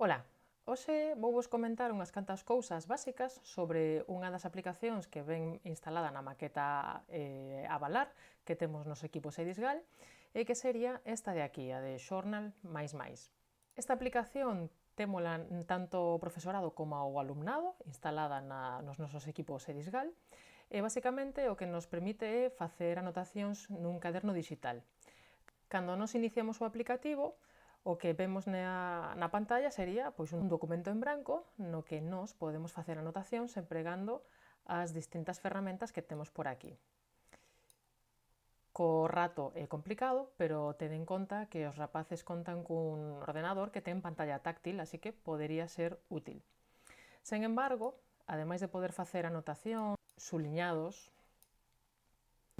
Ola, hoxe vou vos comentar unhas cantas cousas básicas sobre unha das aplicacións que ven instalada na maqueta Avalar que temos nos equipos Edisgal e que sería esta de aquí, a de Journal++. Esta aplicación témola tanto o profesorado como o alumnado instalada nos nosos equipos Edisgal e basicamente o que nos permite é facer anotacións nun caderno digital. Cando nos iniciamos o aplicativo, o que vemos na pantalla sería pois, un documento en branco no que nós podemos facer anotacións empregando as distintas ferramentas que temos por aquí. Co rato é complicado, pero ten en conta que os rapaces contan cun ordenador que ten pantalla táctil, así que podería ser útil. Sen embargo, ademais de poder facer anotacións, suliñados,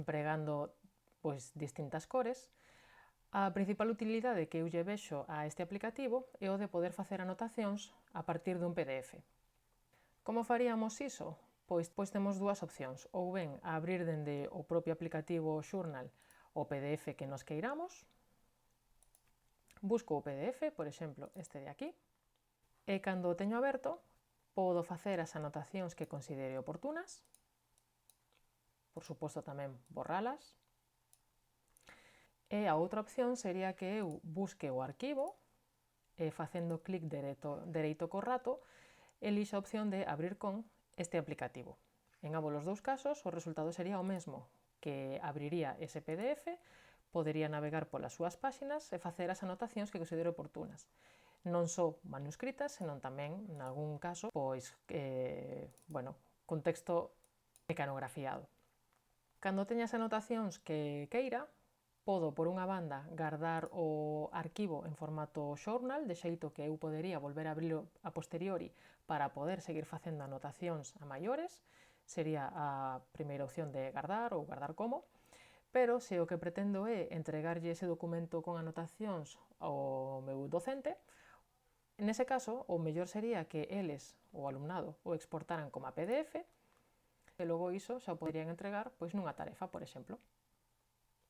empregando pois, distintas cores, a principal utilidade que eu lle vexo a este aplicativo é o de poder facer anotacións a partir dun PDF. Como faríamos iso? Pois temos dúas opcións, ou ben a abrir dende o propio aplicativo Journal o PDF que nos queiramos, busco o PDF, por exemplo, este de aquí, e cando o teño aberto, podo facer as anotacións que considere oportunas, por suposto tamén borralas, e a outra opción sería que eu busque o arquivo e facendo clic dereito co rato elixa a opción de abrir con este aplicativo. En ambos os dous casos o resultado sería o mesmo, que abriría ese PDF, podería navegar polas súas páxinas e facer as anotacións que considere oportunas. Non só manuscritas, senón tamén, nalgún caso, pois, con texto mecanografiado. Cando teña as anotacións que queira, podo, por unha banda, guardar o arquivo en formato journal, de xeito que eu podería volver a abrilo a posteriori para poder seguir facendo anotacións a maiores, sería a primeira opción de guardar ou guardar como, pero se o que pretendo é entregarlle ese documento con anotacións ao meu docente, nese caso, o mellor sería que eles, o alumnado, o exportaran como a PDF, e logo iso xa o poderían entregar pois, nunha tarefa, por exemplo.